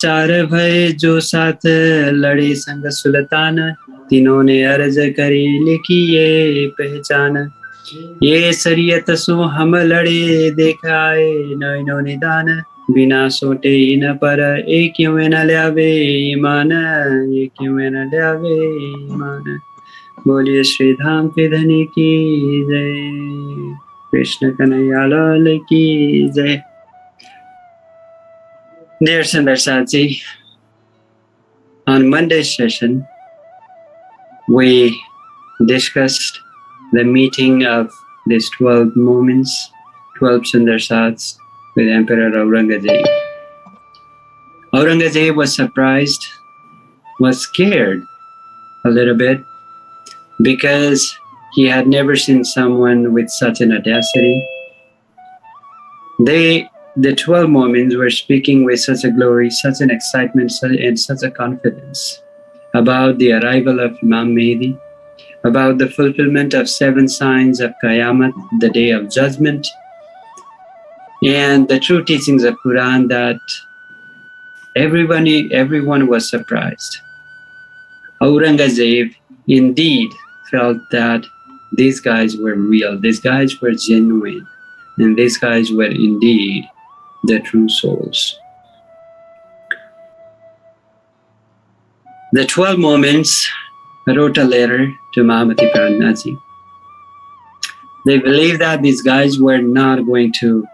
चार भय जो साथ लड़े संग सुल्तान, तीनों ने अर्ज करी लिखी ये पहचान। ये शरीयत सो हम लड़े देख आए नैनो निदान, बिना सोटे इन पर एक क्यों न ल्यावे ईमान, ये क्यों न ल्यावे ईमान। बोलिए श्री धाम के धनी की जय, कृष्ण कन्हैया लाल की जय। Dear Sandarsaji, on Monday's session, we discussed the meeting of these 12 moments, 12 Sandarsats with Emperor Aurangzeb. Aurangzeb was surprised, was scared a little bit, because he had never seen someone with such an audacity. The 12 moments were speaking with such a glory, such an excitement, and such a confidence about the arrival of Imam Mahdi, about the fulfillment of 7 signs of Qayamat, the day of judgment, and the true teachings of Quran, that everyone was surprised. Aurangzeb indeed felt that these guys were real, these guys were genuine, and these guys were indeed the true souls. The 12 moments wrote a letter to Mahamati Prannathji. They believed that these guys were not going to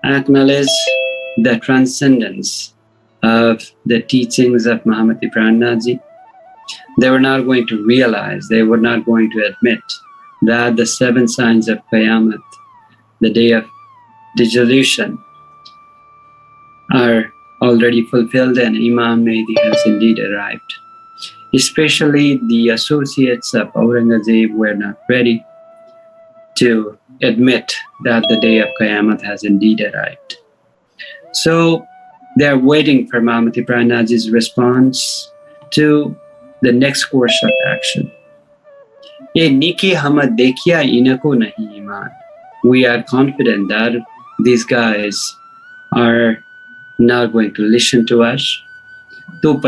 acknowledge the transcendence of the teachings of Mahamati Prannathji. They were not going to realize, they were not going to admit that the 7 signs of Qayamat, the day of dissolution, are already fulfilled and Imam Mahdi has indeed arrived. Especially the associates of Aurangzeb were not ready to admit that the day of Qayamat has indeed arrived. So they are waiting for Mahamati Prannathji's response to the next course of action. We are confident that these guys are not going to listen to us. These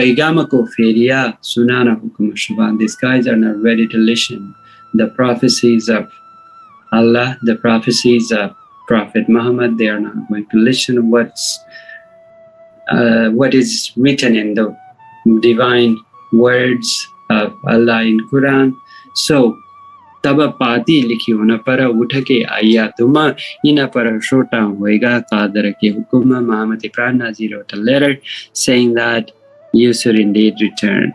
guys are not ready to listen. The prophecies of Allah, the prophecies of Prophet Muhammad, they are not going to listen what is written in the divine words of Allah in Quran. So तब पाती लिखी होना पर उठ के आया तुम इन पर छोटा होएगा कादर के हुक्म. Mahamati Prannathji wrote a letter saying that you should indeed return.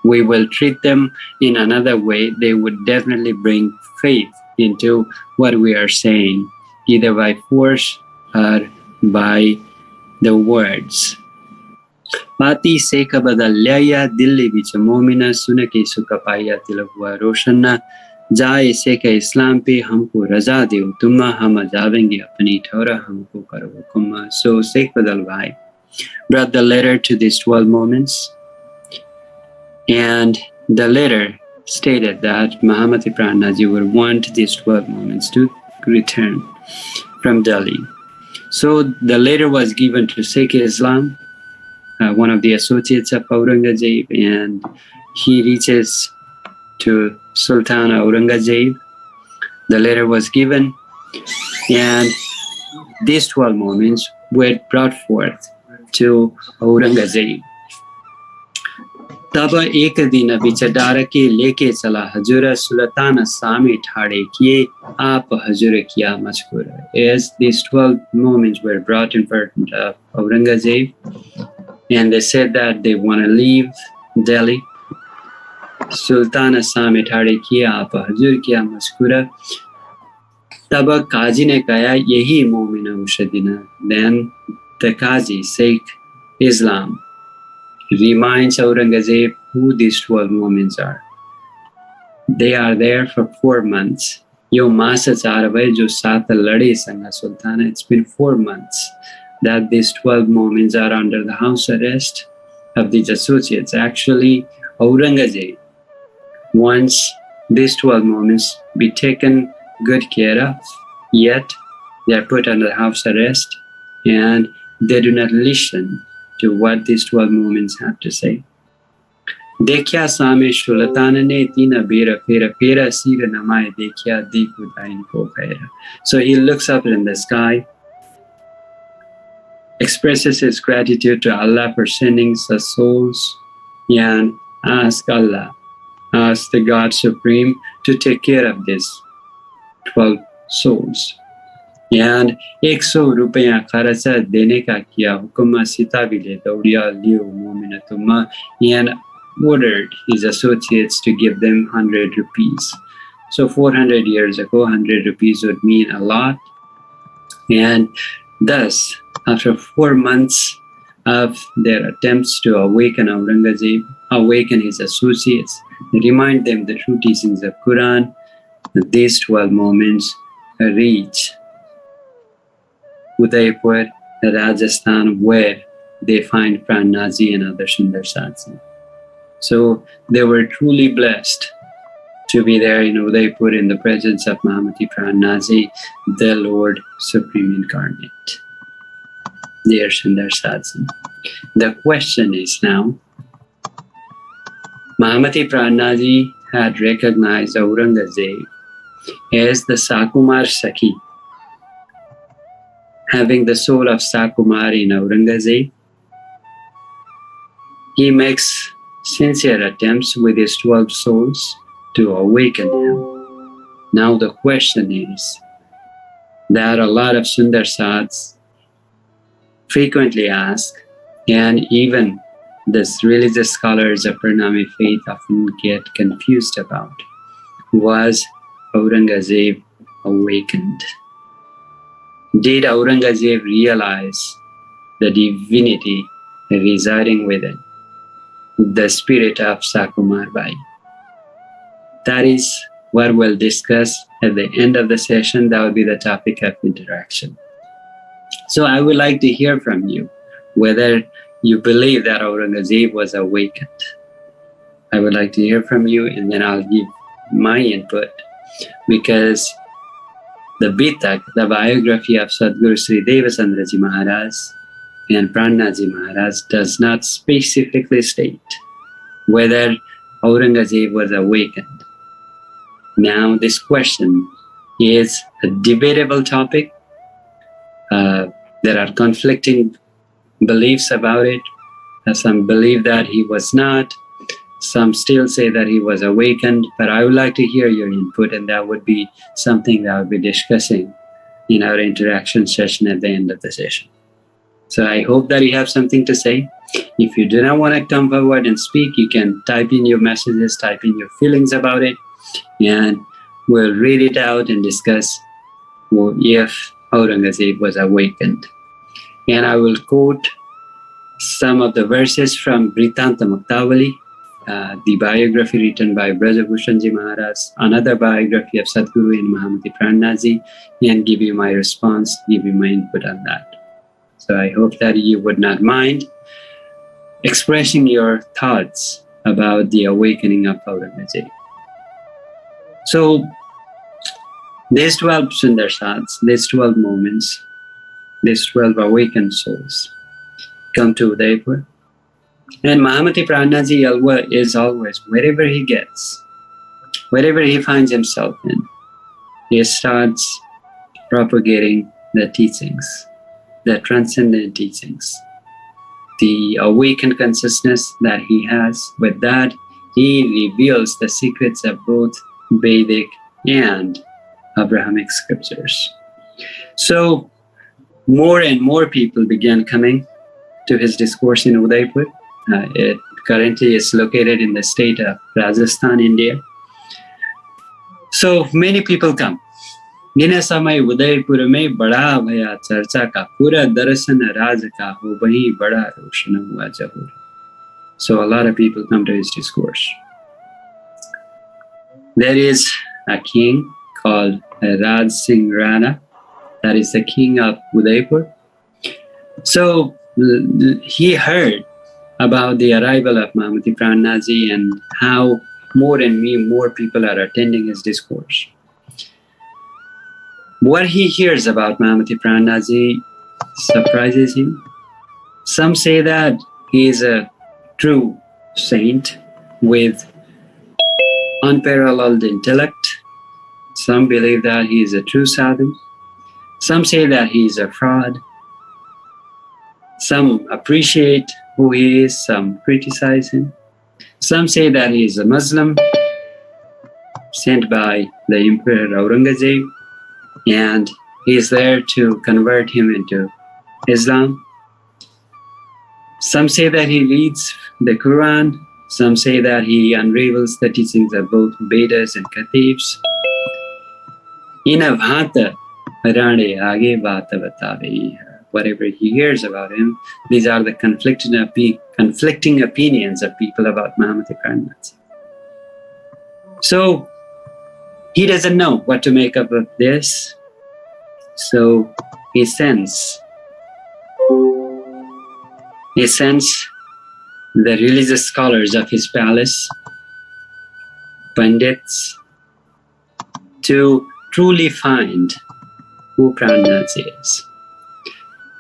We will treat them in another way. They would definitely bring faith into what we are saying, either by force or by the words. पाती सेक बदल्याया दिल्ली बिच मोमिना सुन के सुख पाया तिल हुआ रोशन. जाए सेक इस्लाम पे हमको रजा दे तुम, हम जावेंगे अपनी ठौरा हमको करो हुक्म. So Sheikh Badal Bhai brought the letter to these 12 moments, and the letter stated that Mahamati Prannathji would want these 12 moments to return from Delhi. So the letter was given to Sheikh Islam, one of the associates of Aurangzeb, and he reaches to Sultan Aurangzeb. The letter was given, and these 12 moments were brought forth to Aurangzeb. तब एक दिन बिचडार के लेके चला हजूर, सुल्तान सामे ठाड़े किए आप हजूर किया मशकूर. As these 12 moments were brought in front of Aurangzeb, and they said that they want to leave Delhi. Sultan सामे ठाड़े किए आप हजूर किया मशकूर. तब काजी ने कहा यही मोमिन मुशद्दिना. Then the Qazi, Sheikh Islam, reminds Aurangzeb who these 12 moments are. They are there for 4 months. Yo maasa char bhai jo saath lade sanga sultana. It's been 4 months that these 12 moments are under the house arrest of these associates. Actually, Aurangzeb wants these 12 moments be taken good care of, yet they are put under house arrest and they do not listen to what these 12 moments have to say. Dekhya same shulatanane tina bera pera pera sira namai dekhya dikudain ko pera. So he looks up in the sky, expresses his gratitude to Allah for sending the souls, and asks the God Supreme to take care of these 12 souls. And 100 rupiah kharacha dene ka kiya hukuma sitabile daudiya liu mu'minatuma and ordered his associates to give them 100 rupees. So 400 years ago, 100 rupees would mean a lot. And thus, after 4 months of their attempts to awaken Aurangzeb, awaken his associates, remind them the true teachings of Quran, these 12 moments reach Udayapur, Rajasthan, where they find Prannathji and other Sundar Sadhus. So they were truly blessed to be there in Udayapur in the presence of Mahamati Prannathji, the Lord Supreme Incarnate. Dear Sundar Sadhus. The question is now, Mahamati Prannathji had recognized Aurangzeb as the Sakumar Sakhi, having the soul of Sakumar in Aurangzeb. He makes sincere attempts with his 12 souls to awaken him. Now the question is that a lot of Sundar Sadhus frequently ask, and even the religious scholars of Pranami faith often get confused about, was Aurangzeb awakened? Did Aurangzeb realize the divinity residing within, the spirit of Sakumar Bai? That is what we'll discuss at the end of the session. That will be the topic of interaction. So I would like to hear from you whether you believe that Aurangzeb was awakened. I would like to hear from you, and then I'll give my input, because the Beetak, the biography of Satguru Shree Devchandraji Maharaj and Prannathji Maharaj, does not specifically state whether Aurangzeb was awakened. Now this question is a debatable topic. There are conflicting beliefs about it. Some believe that he was not. Some still say that he was awakened. But I would like to hear your input, and that would be something that I'll be discussing in our interaction session at the end of the session. So I hope that you have something to say. If you do not want to come forward and speak, you can type in your messages, type in your feelings about it, and we'll read it out and discuss if Aurangzeb was awakened. And I will quote some of the verses from Vrittanta Muktavali, the biography written by Brajabhushanji Maharaj, another biography of Satguru and Mahamati Prannathji, and give you my response, give you my input on that. So I hope that you would not mind expressing your thoughts about the awakening of Aurangzeb. So these 12 Sundar Sadhus, these 12 moments, these 12 awakened souls come to Udayapur. And Mahamati Prannathji is always, wherever he gets, wherever he finds himself in, he starts propagating the teachings, the transcendent teachings, the awakened consciousness that he has. With that, he reveals the secrets of both Vedic and Abrahamic scriptures. So more and more people began coming to his discourse in Udayapur. It currently is located in the state of Rajasthan, India. So many people come. इन समय उदयपुर में बड़ा भया चर्चा का, पूरा दर्शन राज का हो, वहीं बड़ा रोशन हुआ जहूर. So a lot of people come to his discourse. There is a king called Raj Singh Rana, that is the king of Udayapur. So he heard about the arrival of Mahamati Prannathji and how more and more people are attending his discourse. What he hears about Mahamati Prannathji surprises him. Some say that he is a true saint with unparalleled intellect. Some believe that he is a true sadhu. Some say that he is a fraud. Some appreciate who he is, some criticize him. Some say that he is a Muslim sent by the Emperor Aurangzeb, and he is there to convert him into Islam. Some say that he reads the Quran. Some say that he unravels the teachings of both Vedas and Katibs. Ina bhata rane aage baat batave. Whatever he hears about him, these are the conflicting opinions of people about Mahamati Prannathji. So he doesn't know what to make up of this. So he sends the religious scholars of his palace, Pandits, to truly find who Prannathji is.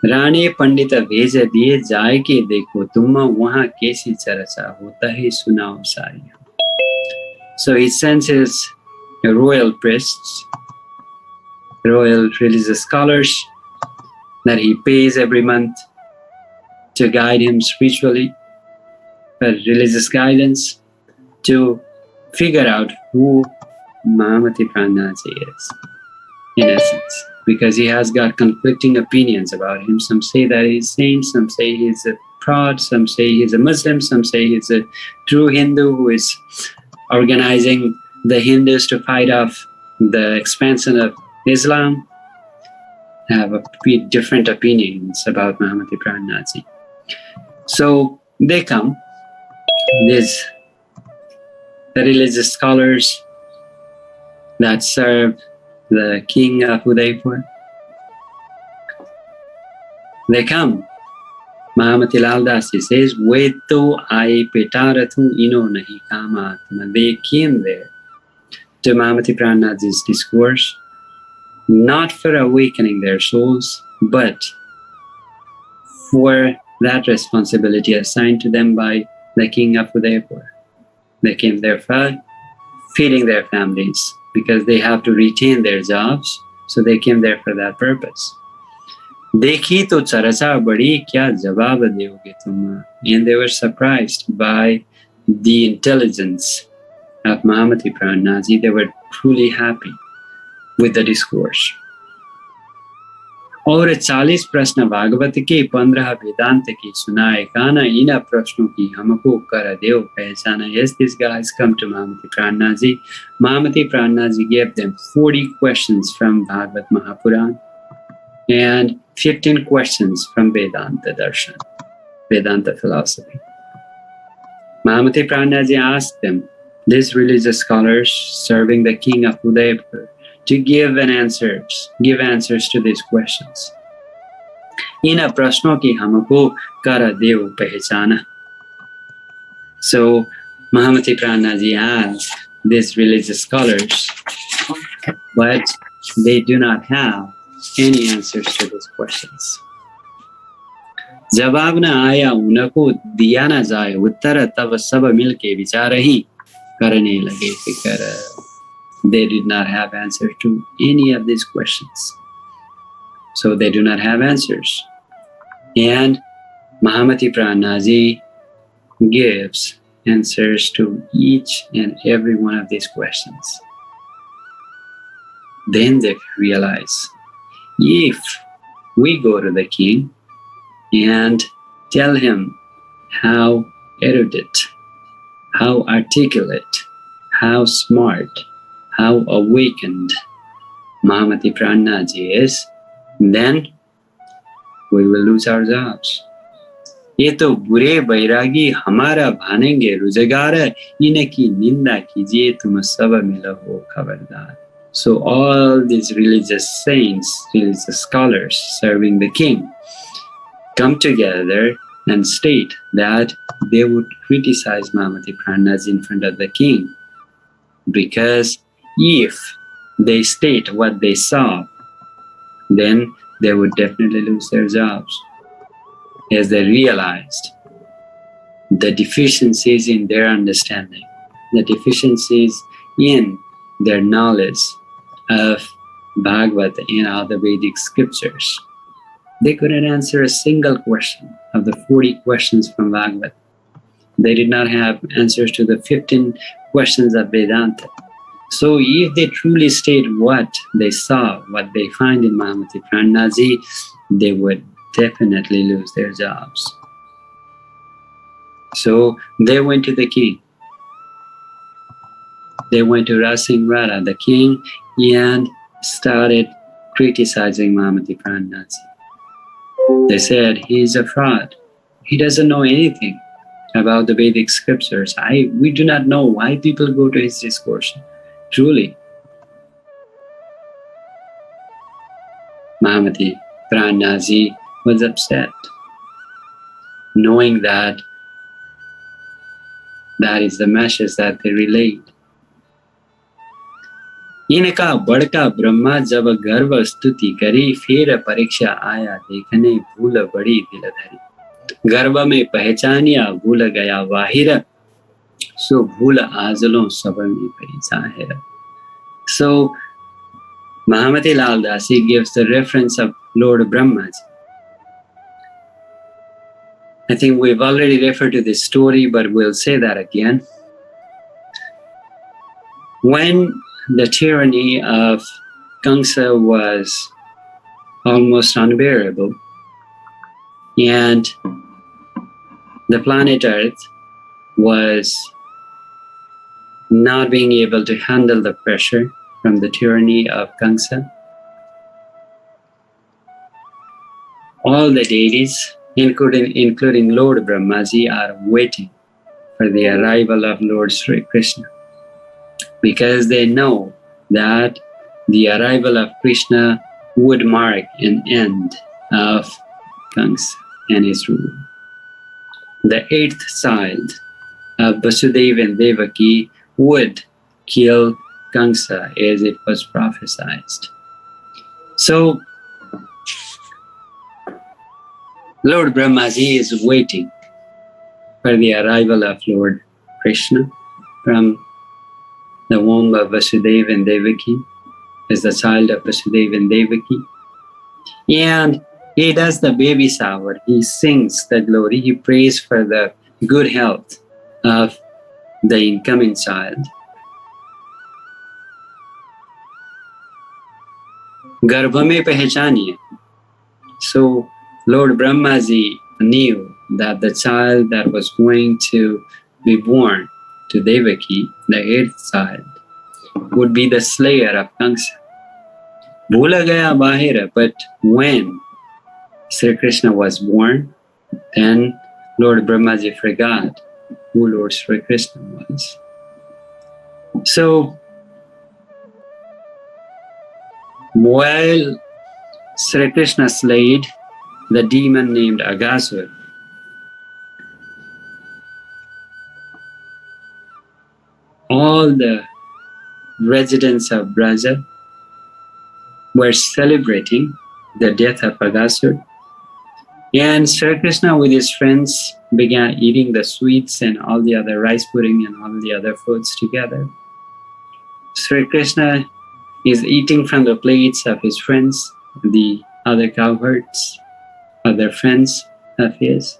Rane पंडित भेज दिए जाए के देखो तुम वहां कैसी चर्चा होता है सुनाओ सारी. So he sends his royal priests, royal religious scholars that he pays every month to guide him spiritually, for religious guidance, to figure out who Mahamati Prannathji is, in essence. Because he has got conflicting opinions about him. Some say that he's a saint, some say he's a fraud, some say he's a Muslim, some say he's a true Hindu who is organizing the Hindus to fight off the expansion of Islam. Have different opinions about Mahamati Prannathji. So they come, the religious scholars that serve the king of Udayapur. They come. Mahamati Lal Das says, Veto aaye petarathu ino nahi kamatma. They came there to Mahamati Prannathji's discourse, not for awakening their souls, but for that responsibility assigned to them by the king of Udayapur. They came there for feeding their families, because they have to retain their jobs, so they came there for that purpose. Dekhi to charcha badi kya jawab doge tum? And they were surprised by the intelligence of Mahamati Prannathji. They were truly happy with the discourse. और 40 प्रश्न भागवत के 15 वेदांत की सुनाए गाना इन प्रश्नों की हमको कर देव पहचाना. Yes, these guys come to Mahamati Prannathji. Mahamati Prannathji gave them 40 questions from Bhagavad Mahapuran and 15 questions from Vedanta Darshan, Vedanta philosophy. Mahamati Prannathji asked them, these religious scholars serving the king of Udayapur, to give answers to these questions. इन प्रश्नों की हमको कर देव पहचाना. So Mahamati Prannathji asked these religious scholars, but they do not have any answers to these questions. जवाब न आया उनको दिया न जाए उत्तर तब सब मिलके विचार ही करने लगे फिकर. They did not have answer to any of these questions. So they do not have answers. And Mahamati Prannathji gives answers to each and every one of these questions. Then they realize, if we go to the king and tell him how erudite, how articulate, how smart, how awakened Mahamati Prannathji is, then we will lose our jobs. ये तो बुरे बैरागी हमारा भानेंगे रुजगार, इनकी निंदा कीजिए तुम सब मिलो हो खबरदार. So all these religious saints, religious scholars serving the king come together and state that they would criticize Mahamati Prannathji in front of the king, because if they state what they saw, then they would definitely lose their jobs. as they realized the deficiencies in their understanding, the deficiencies in their knowledge of Bhagavad and other Vedic scriptures. They couldn't answer a single question of the 40 questions from Bhagavad. They did not have answers to the 15 questions of Vedanta. So if they truly state what they saw, what they find in Mahamati Prannathji, they would definitely lose their jobs. So they went to the king. They went to Rasing Radha, the king, and started criticizing Mahamati Prannathji. They said, he is a fraud. He doesn't know anything about the Vedic scriptures. We do not know why people go to his discourse. Truly, Mahamati Prannathji was upset, knowing that that is the message that they relayed. इनका बड़का ब्रह्मा जब गर्व स्तुति करी, फिर परीक्षा आया देखने भूल बड़ी दिलधरी। गर्व में पहचानिया भूल गया वाहिर, सो भूल आजलों सबल में पड़ी जाहिर। So Mahamati Lal Das, he gives the reference of Lord Brahmaji. I think we've already referred to this story, but we'll say that again. When the tyranny of Kamsa was almost unbearable, and the planet Earth was not being able to handle the pressure from the tyranny of Kamsa, all the deities, including Lord Brahmaji, are waiting for the arrival of Lord Sri Krishna, because they know that the arrival of Krishna would mark an end of Kamsa and his rule. The 8th child of Vasudeva and Devaki would kill Kamsa as it was prophesied. So Lord Brahmaji is waiting for the arrival of Lord Krishna from the womb of Vasudeva and Devaki, as the child of Vasudeva and Devaki. And he does the baby shower, he sings the glory, he prays for the good health of the incoming child. Garbha mein pehchaniye. So Lord Brahmaji knew that the child that was going to be born to Devaki, the 8th child, would be the slayer of Kamsa. Bhula gaya bahira, but when Sri Krishna was born, then Lord Brahmaji forgot who Lord Sri Krishna was. So while Sri Krishna slayed the demon named Aghasur, all the residents of Braja were celebrating the death of Aghasur, and Sri Krishna with his friends began eating the sweets and all the other rice pudding and all the other foods together. Sri Krishna is eating from the plates of his friends, the other cowherds, other friends of his.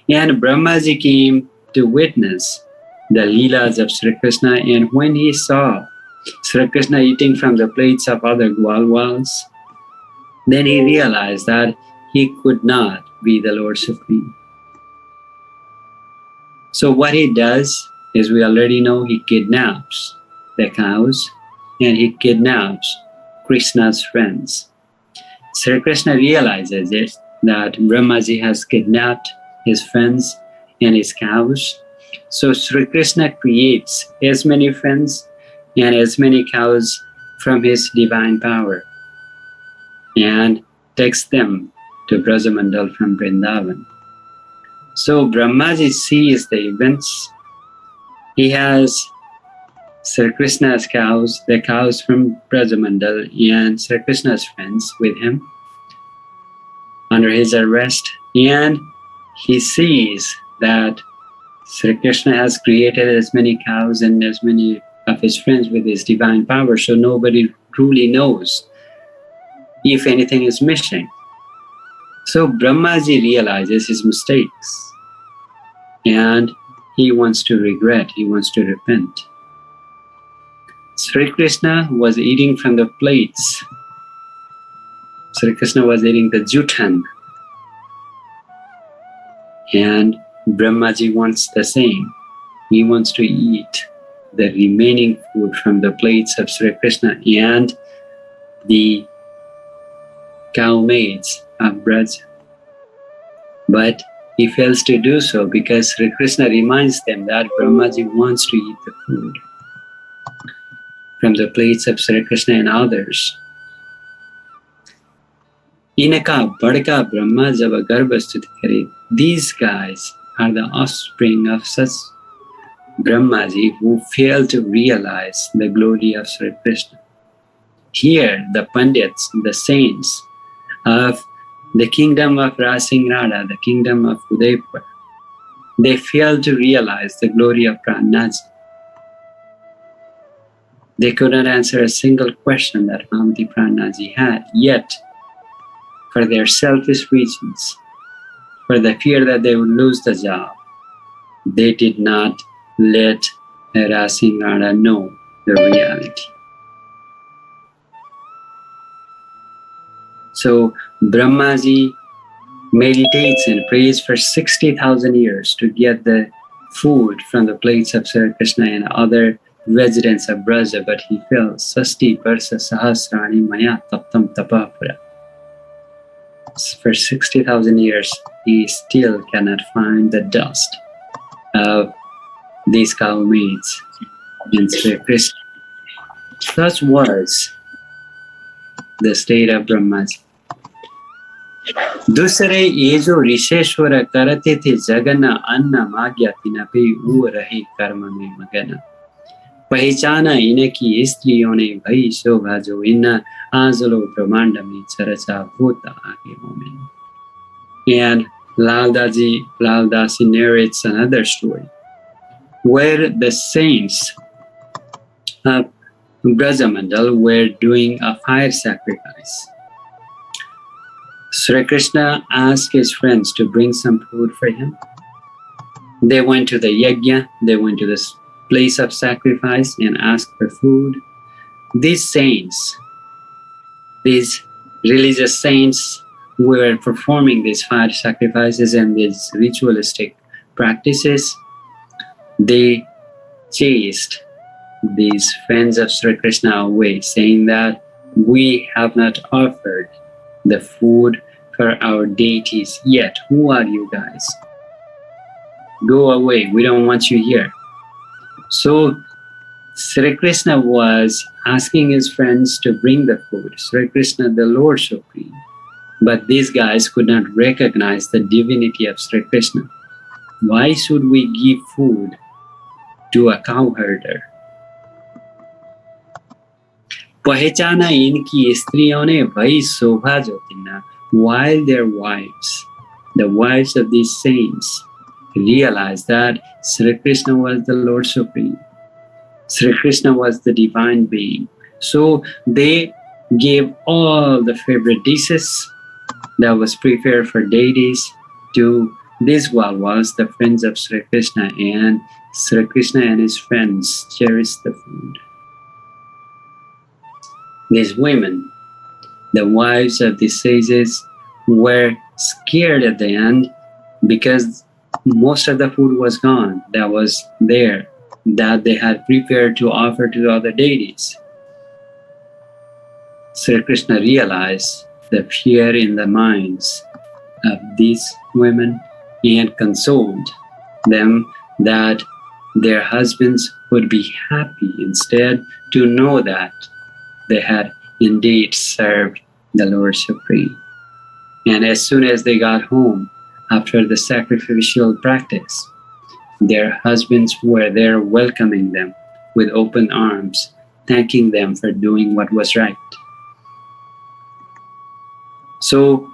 And Brahmaji came to witness the Leelas of Sri Krishna, and when he saw Sri Krishna eating from the plates of other Gwalwals, then he realized that he could not be the Lord Supreme. So what he does is, we already know, he kidnaps the cows and he kidnaps Krishna's friends. Sri Krishna realizes it, that Brahmaji has kidnapped his friends and his cows. So Sri Krishna creates as many friends and as many cows from his divine power and takes them to Brajamandal from Vrindavan. So Brahmaji sees the events. He has Sri Krishna's cows, the cows from Brajamandal, and Sri Krishna's friends with him under his arrest, and he sees that Sri Krishna has created as many cows and as many of his friends with his divine power, so nobody truly knows if anything is missing. So Brahmaji realizes his mistakes and he wants to regret, he wants to repent. Sri Krishna was eating from the plates. Sri Krishna was eating the jutan. And Brahmaji wants the same. He wants to eat the remaining food from the plates of Sri Krishna and the cow maids of Braj. But he fails to do so because Sri Krishna reminds them that Brahmaji wants to eat the food from the plates of Sri Krishna and others. Inaka Badka Brahma Java Garbhasthit Kare. These guys are the offspring of such Brahmaji who fail to realize the glory of Sri Krishna. Here, the Pandits, the saints of the kingdom of Rasingrada, the kingdom of Udayapur, they fail to realize the glory of Prannathji. They could not answer a single question that Mahamati Prannathji had, yet for their selfish reasons, for the fear that they would lose the job, they did not let Rasingrada know the reality. So Brahmaji meditates and prays for 60,000 years to get the food from the plates of Sri Krishna and other residents of Braja, but he fails. Sasti Varsa Sahasrani Maya Taptam Tapapura. For 60,000 years, he still cannot find the dust of these cow maids in Sri Krishna. Such was the state of Brahmaji. दूसरे ये जो ऋषेश्वर करते थे जगन अन्न माग्या तिनपे वो रहे कर्म में मगन. पहचाना इनकी स्त्रियों ने भई शोभा जो इन आंचलों ब्रह्मांड में चर्चा होता आगे Momen. And Laldaji narrates another story where the saints of Brajamandal were doing a fire sacrifice. Sri Krishna asked his friends to bring some food for him. They went to the yajna, they went to this place of sacrifice and asked for food. These saints, these religious saints who were performing these fire sacrifices and these ritualistic practices, they chased these friends of Sri Krishna away, saying that we have not offered the food for our deities yet. Who are you guys? Go away, we don't want you here. So Sri Krishna was asking his friends to bring the food, Sri Krishna the Lord Supreme. But these guys could not recognize the divinity of Sri Krishna. Why should we give food to a cowherder? पहचाना इनकी स्त्रियों ने भई शोभा ज्योतिना. While their wives, the wives of these saints, realized that Sri Krishna was the Lord Supreme, Sri Krishna was the divine being, so they gave all the favorite dishes that was prepared for deities to these Valvas, the friends of Sri Krishna, and Sri Krishna and his friends cherished the food. These women, the wives of the sages, were scared at the end because most of the food was gone that was there, that they had prepared to offer to the other deities. Sri Krishna realized the fear in the minds of these women and consoled them that their husbands would be happy instead to know that they had indeed served the Lord Supreme. And as soon as they got home after the sacrificial practice, their husbands were there welcoming them with open arms, thanking them for doing what was right. So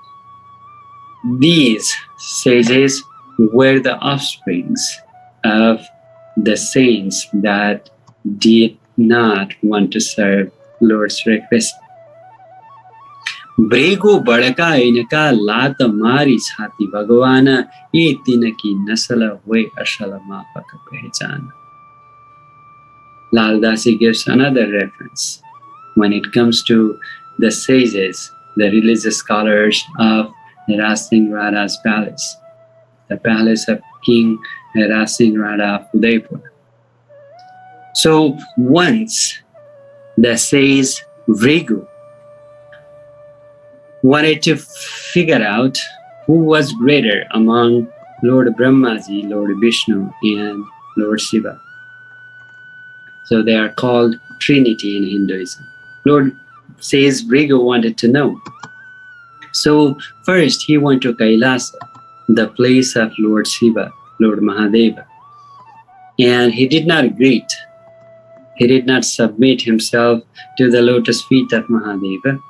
these sages were the offsprings of the saints that did not want to serve Lord Sri Krishna. ब्रेगो बड़का इनका लात मारी छाती भगवाना ये तिनकी नस्ल हुए असल मापक पहचान. Laldas gives another reference when it comes to the sages, the religious scholars of Rasing Radha's palace, the palace of King Rasing Radha of Udayapur. So once the sage Vrigu wanted to figure out who was greater among Lord Brahmaji, Lord Vishnu, and Lord Shiva. So they are called Trinity in Hinduism. Lord says Vrigu wanted to know. So first he went to Kailasa, the place of Lord Shiva, Lord Mahadeva. And he did not greet. He did not submit himself to the lotus feet of Mahadeva.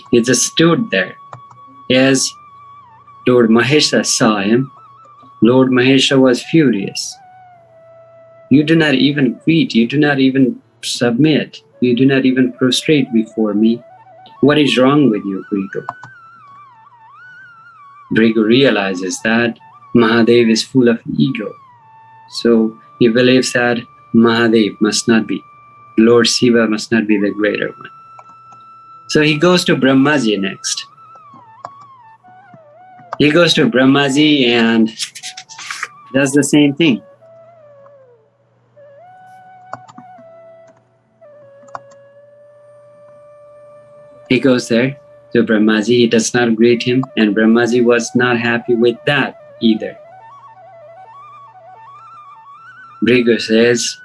He just stood there. As Lord Mahesha saw him, Lord Mahesha was furious. You do not even greet, you do not even submit, you do not even prostrate before me. What is wrong with you, Vrigu? Vrigu realizes that Mahadev is full of ego. So he believes that Mahadev must not be, Lord Shiva must not be the greater one. So he goes to Brahmaji next. He goes to Brahmaji and does the same thing. He goes there to Brahmaji, he does not greet him, and Brahmaji was not happy with that either. Vrigu says,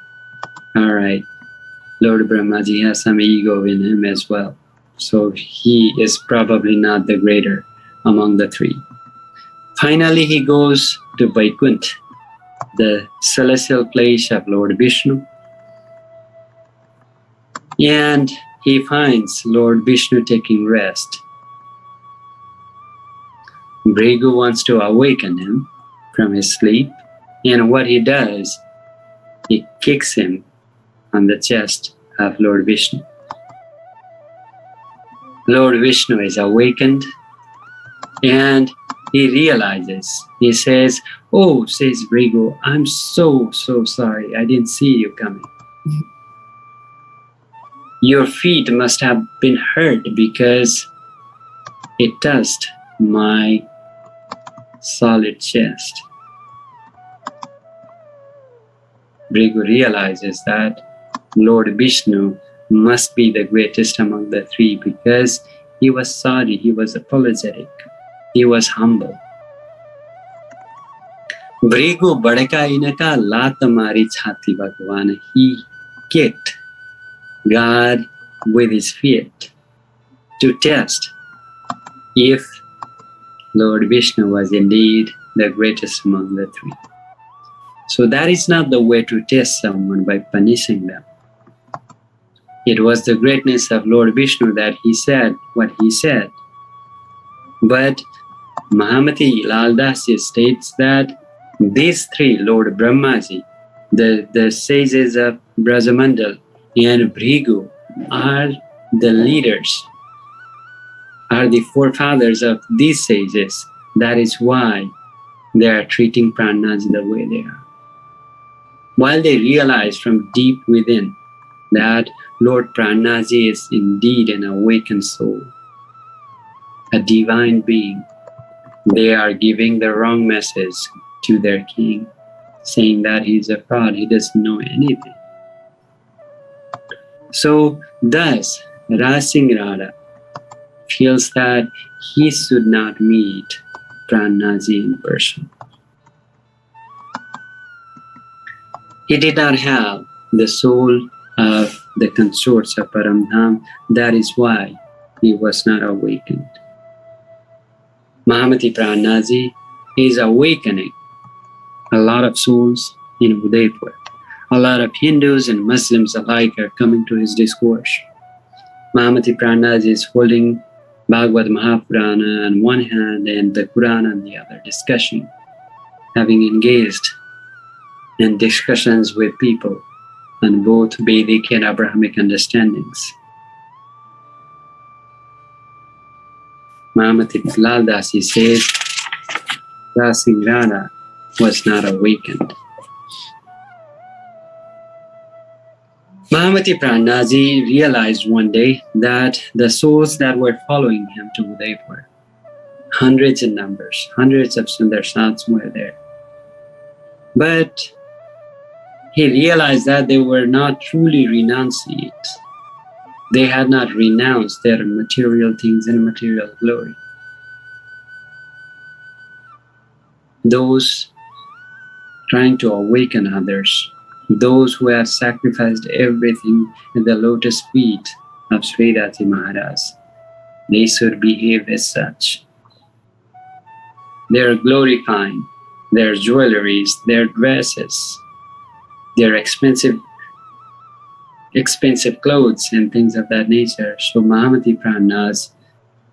all right, Lord Brahmaji has some ego in him as well. So he is probably not the greater among the three. Finally, he goes to Vaikuntha, the celestial place of Lord Vishnu. And he finds Lord Vishnu taking rest. Vrigu wants to awaken him from his sleep. And what he does, he kicks him on the chest of Lord Vishnu. Lord Vishnu is awakened and he realizes, he says, oh, says Vrigu, I'm so sorry, I didn't see you coming. Your feet must have been hurt because it touched my solid chest. Vrigu realizes that Lord Vishnu must be the greatest among the three because he was sorry, he was apologetic, he was humble. Vrigu badka inaka lat mari chhati Bhagwan. He kicked God with his feet to test if Lord Vishnu was indeed the greatest among the three. So that is not the way to test someone by punishing them. It was the greatness of Lord Vishnu that he said what he said. But Mahamati Laldas states that these three, Lord Brahmaji, the sages of Brajamandal, and Vrigu are the leaders, are the forefathers of these sages. That is why they are treating Prannathji the way they are. While they realize from deep within that Lord Prannathji is indeed an awakened soul, a divine being, they are giving the wrong message to their king, saying that he's a fraud, he doesn't know anything. So thus, Rasing Radha feels that he should not meet Prannathji in person. He did not have the soul of the consorts of Paramdham. That is why he was not awakened. Mahamati Prannathji is awakening a lot of souls in Udayapur. A lot of Hindus and Muslims alike are coming to his discourse. Mahamati Prannathji is holding Bhagavad Mahapurana on one hand and the Quran on the other, discussing having engaged in discussions with people on both Vedic and Abrahamic understandings. Mahamati Laldasi says Rasingrana was not awakened. Mahamati Prannathji realized one day that the souls that were following him to Udayapur, hundreds in numbers, hundreds of Sundarsats were there. But he realized that they were not truly renunciates. They had not renounced their material things and material glory. Those trying to awaken others, those who have sacrificed everything at the lotus feet of Shree Maharaj, they should behave as such. They are glorifying their jewelries, their dresses, their expensive clothes and things of that nature. So Mahamati Prannathji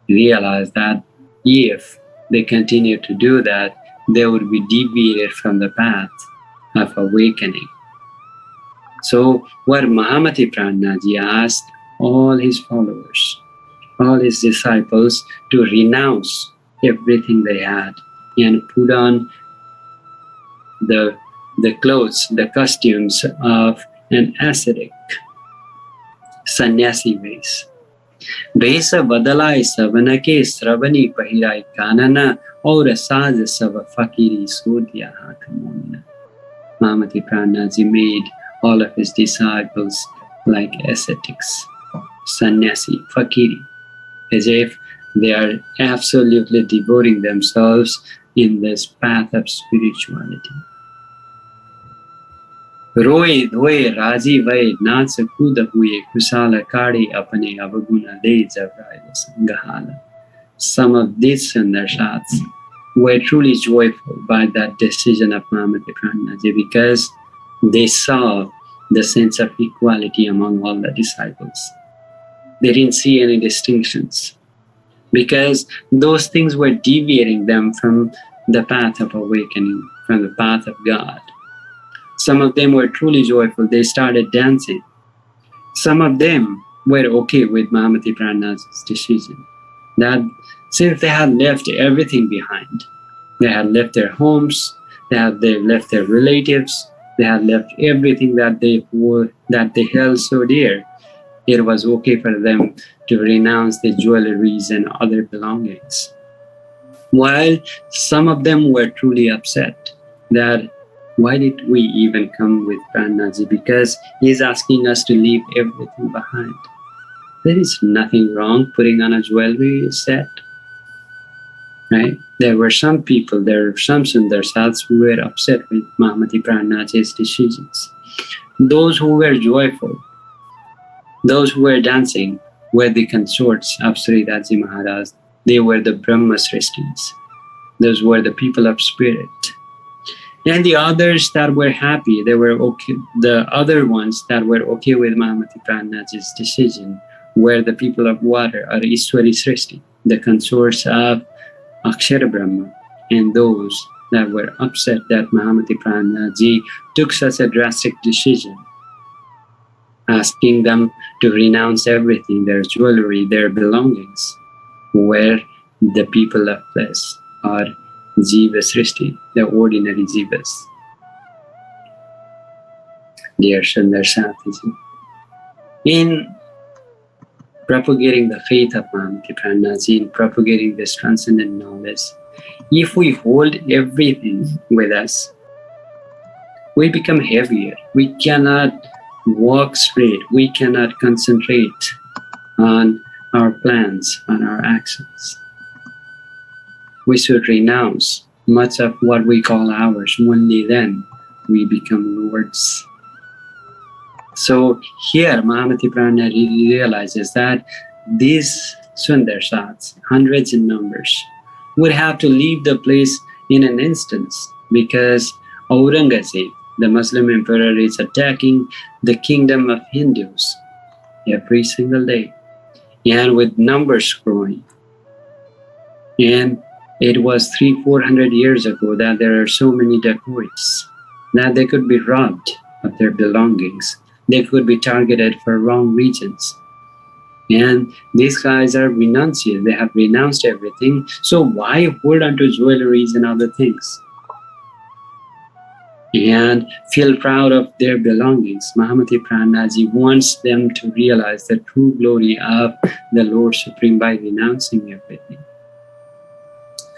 realized that if they continue to do that, they would be deviated from the path of awakening. So what Mahamati Prannathji asked all his followers, all his disciples to renounce everything they had and put on the clothes, the costumes of an ascetic sannyasi race. Vesa badalai savanake sravani pahirai kanana aur saz sava fakiri sodhya hathamona. Mahamati Prannathji made all of his disciples like ascetics, sannyasi, fakiri, as if they are absolutely devoting themselves in this path of spirituality. Roe dhoe raji vae naच kud huye kusala kari apane avaguna de javraila sangahala. Some of these Sundarsats were truly joyful by that decision of Mahamati Prannathji because they saw the sense of equality among all the disciples. They didn't see any distinctions because those things were deviating them from the path of awakening, from the path of God. Some of them were truly joyful. They started dancing. Some of them were okay with Mahamati Prannathji's decision that since they had left everything behind, they had left their homes, they left their relatives, they had left everything that they held so dear, it was okay for them to renounce their jewelries and other belongings. While some of them were truly upset that why did we even come with Prannathji, because he's asking us to leave everything behind. There is nothing wrong putting on a jewelry set, right? There were some people, there were some Sundarsats who were upset with Mahamati Prannathji's decisions. Those who were joyful, those who were dancing were the consorts of Shree Maharaj. They were the Brahma Srishtis. Those were the people of spirit. And the others that were happy, they were okay. The other ones that were okay with Mahamati Prannathji's decision were the people of water, or Ishwari Srishti, the consorts of Akshara Brahma, and those that were upset that Mahamati Prannathji took such a drastic decision, asking them to renounce everything, their jewelry, their belongings, were the people of flesh, or Jiva Srishti, the ordinary Jivas. Dear Sundarsats, in propagating the faith of Mahamati Prannathji, in propagating this transcendent knowledge, if we hold everything with us, we become heavier. We cannot walk straight. We cannot concentrate on our plans, on our actions. We should renounce much of what we call ours. Only then we become lords. So here Mahamati Prannathji realizes that these Sundarsats, hundreds in numbers, would have to leave the place in an instant because Aurangzeb, the Muslim emperor, is attacking the kingdom of Hindus every single day, and with numbers growing. And It was 300-400 years ago that there are so many dacoits that they could be robbed of their belongings. They could be targeted for wrong reasons. And these guys are renunciates. They have renounced everything. So why hold on to jewelries and other things? And feel proud of their belongings. Mahamati Prannathji wants them to realize the true glory of the Lord Supreme by renouncing everything.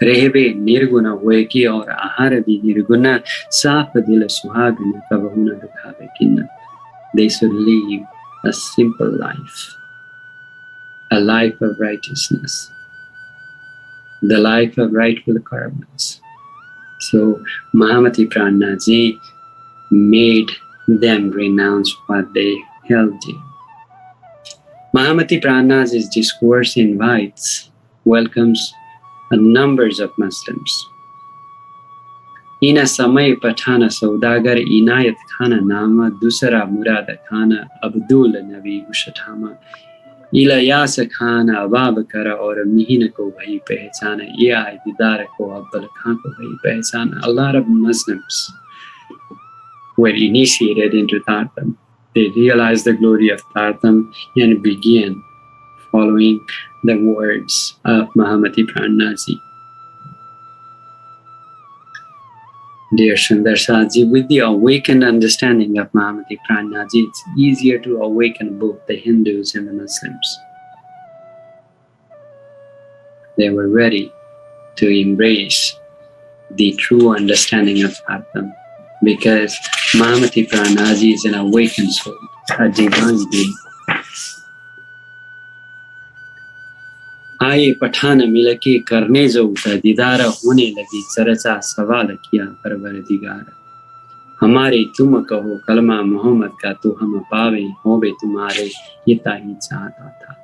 Rehbe nirguna hoeki aur ahara bhi nirguna, saaf dil suhagana kabhu na dukhave kinna. They should live a simple life, a life of righteousness, the life of rightful karmas. So Mahamati Prannathji made them renounce what they held dear. Mahamati Prannathji's discourse invites, welcomes numbers of Muslims. Ina samay pathana saudagar inayat khana nama dusra murad khana Abdul Nabi Ushatama इलायास Khan अबाब करा और मिहिन को भई पहचाना ये आए दीदार को अब्बल खान को भई पहचाना. A lot of Muslims were initiated into Tartam. They realized the glory of Tartam and began following the words of Mahamati Prannathji. Dear Sundar Saji, with the awakened understanding of Mahamati Prannathji, it's easier to awaken both the Hindus and the Muslims. They were ready to embrace the true understanding of Tartam because Mahamati Prannathji is an awakened soul, a divine being. आए पठान मिल के करने जो उठा दीदारा होने लगी चर्चा सवाल किया परवरदिगार. हमारे तुम कहो कलमा मोहम्मद का तो हम पावे होवे तुम्हारे ये ताही चाहता था.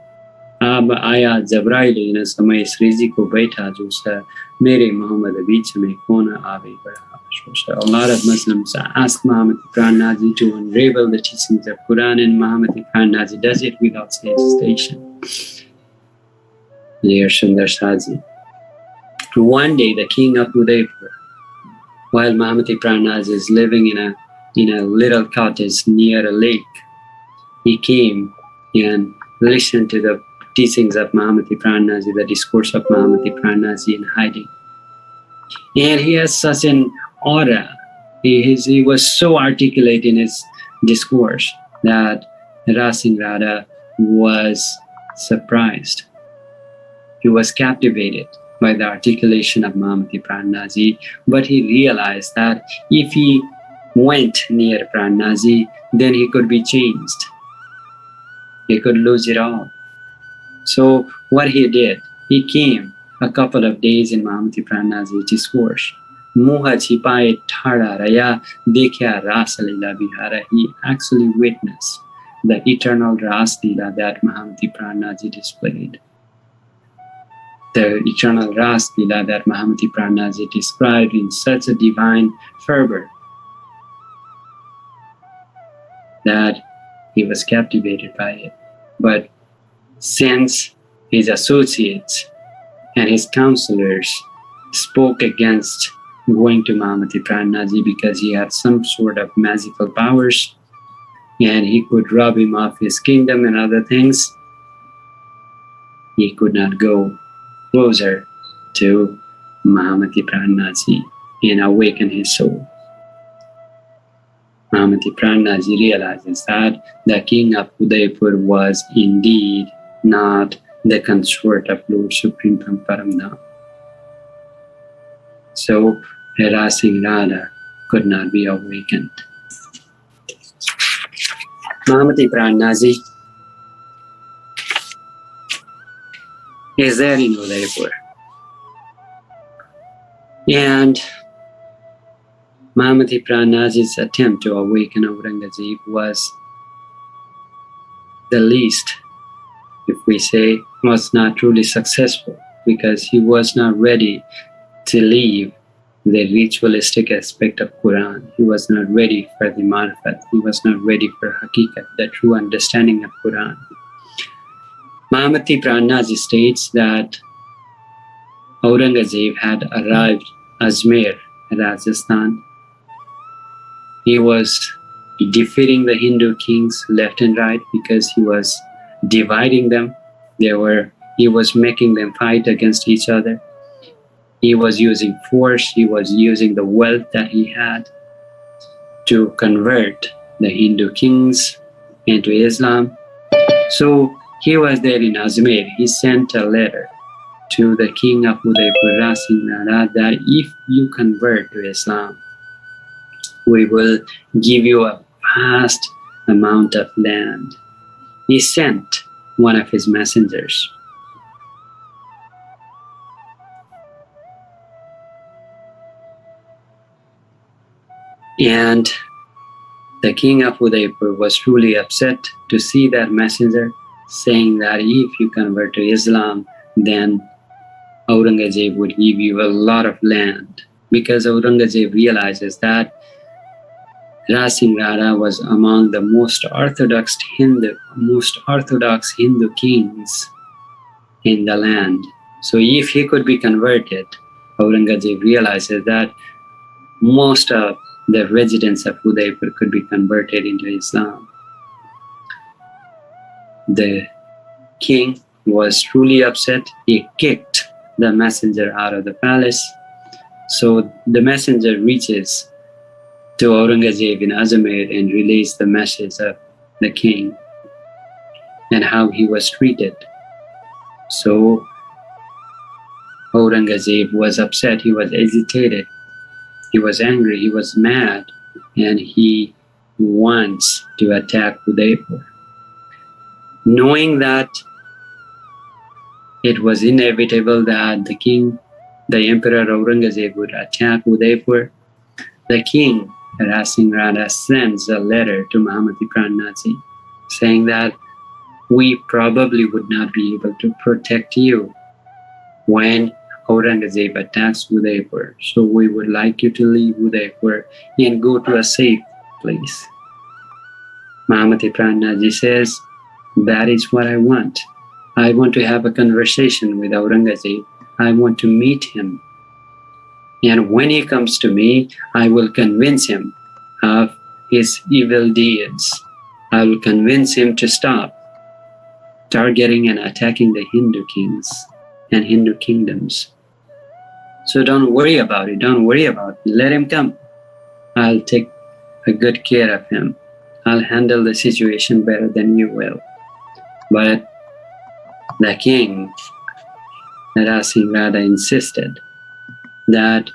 अब आया जबराइल न समय श्री जी को बैठा जो सर मेरे मोहम्मद बीच में कौन आवे बड़ा अफसोस. A lot of Muslims ask Mahamati Prannathji to unravel the teachings of Quran, and Mahamati Prannathji does it without hesitation. Dear Sundar Saji, one day the king of Udayapur, while Mahamati Prannathji is living in a little cottage near a lake, he came and listened to the teachings of Mahamati Prannathji, the discourse of Mahamati Prannathji in hiding. And he has such an aura. He was so articulate in his discourse that Rasing Radha was surprised. He was captivated by the articulation of Mahamati Prannathji, but he realized that if he went near Prannathji, then he could be changed. He could lose it all. So what he did, he came a couple of days in Mahamati Prannathji's discourse. Moha chipaye thara raya dekhya ras lila bihara. He actually witnessed the eternal ras lila that Mahamati Prannathji displayed. The eternal Ras Lila that Mahamati Prannathji described in such a divine fervor that he was captivated by it. But since his associates and his counselors spoke against going to Mahamati Prannathji because he had some sort of magical powers and he could rob him of his kingdom and other things, he could not go closer to Mahamati Prannathji and awaken his soul. Mahamati Prannathji realizes that the king of Udayapur was indeed not the consort of Lord Supreme from Paramdham. So Rasing Radha could not be awakened. Mahamati Prannathji is there in Udayapur. And Mahamati Prannathji's attempt to awaken Aurangzeb was the least, if we say, was not truly successful because he was not ready to leave the ritualistic aspect of Quran. He was not ready for the marifat. He was not ready for haqiqat, the true understanding of Quran. Mahamati Prannathji states that Aurangzeb had arrived Ajmer, Rajasthan. He was defeating the Hindu kings left and right because he was dividing them. He was making them fight against each other. He was using force, he was using the wealth that he had to convert the Hindu kings into Islam. So he was there in Ajmer. He sent a letter to the king of Udayapur, Rasinghara, that if you convert to Islam, we will give you a vast amount of land. He sent one of his messengers. And the king of Udayapur was truly upset to see that messenger saying that if you convert to Islam, then Aurangzeb would give you a lot of land, because Aurangzeb realizes that Rasinghara was among the most orthodox Hindu kings in the land. So if he could be converted, Aurangzeb realizes that most of the residents of Udayapur could be converted into Islam. The king was truly upset. He kicked the messenger out of the palace. So the messenger reaches to Aurangzeb in Ajmer and relays the message of the king and how he was treated. So Aurangzeb was upset, he was agitated, he was angry, he was mad, and he wants to attack Udayapur. Knowing that it was inevitable that the Emperor Aurangzeb would attack Udayapur, the king Rasinghara sends a letter to Mahamati Prannathji saying that we probably would not be able to protect you when Aurangzeb attacks Udayapur. So we would like you to leave Udayapur and go to a safe place. Mahamati Prannathji says, that is what I want. I want to have a conversation with Aurangzeb. I want to meet him. And when he comes to me, I will convince him of his evil deeds. I will convince him to stop targeting and attacking the Hindu kings and Hindu kingdoms. So don't worry about it. Don't worry about it. Let him come. I'll take a good care of him. I'll handle the situation better than you will. But the king, Rasinghara, insisted that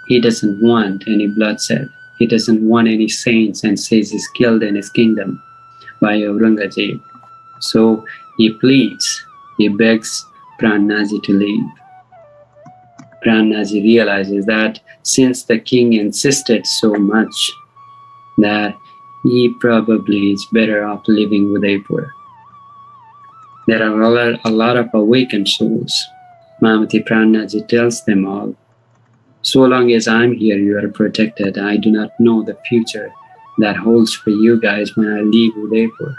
he doesn't want any bloodshed. He doesn't want any saints and says he's killed in his kingdom by Aurangzeb. So he pleads, he begs Prannathji to leave. Prannathji realizes that since the king insisted so much, that he probably is better off living Udayapur. There are a lot of awakened souls. Mahamati Prannathji tells them all, so long as I'm here, you are protected. I do not know the future that holds for you guys when I leave Udayapur.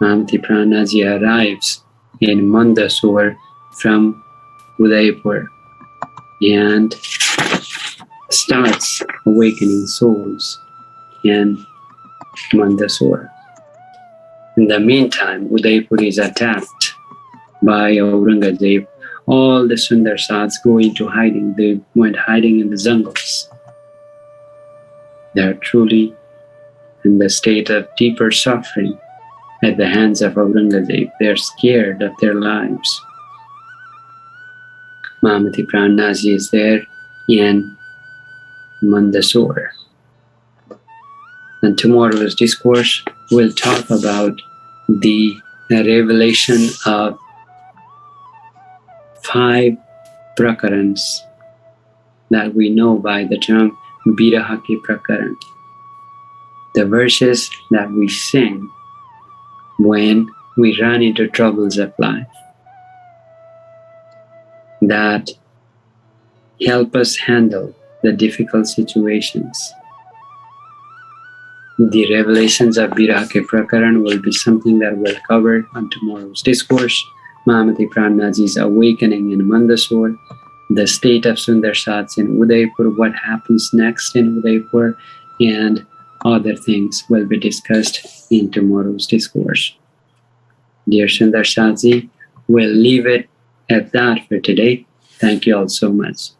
Mahamati Prannathji arrives in Mandsaur from Udayapur and starts awakening souls in Mandsaur. In the meantime, Udayapur is attacked by Aurangzeb. All the Sundarsats go into hiding. They went hiding in the jungles. They are truly in the state of deeper suffering at the hands of Aurangzeb. They are scared of their lives. Mahamati Prannathji is there in Mandsaur. And tomorrow's discourse will talk about the revelation of 5 prakarans that we know by the term Beetak prakaran. The verses that we sing when we run into troubles of life, that help us handle the difficult situations. The revelations of Beetak prakaran will be something that we'll cover on tomorrow's discourse. Mahamati Prannathji's awakening in Mandasore, the state of Sundar Sats in Udayapur, what happens next in Udayapur, and other things will be discussed in tomorrow's discourse. Dear Sundar Satji, we'll leave it at that for today. Thank you all so much.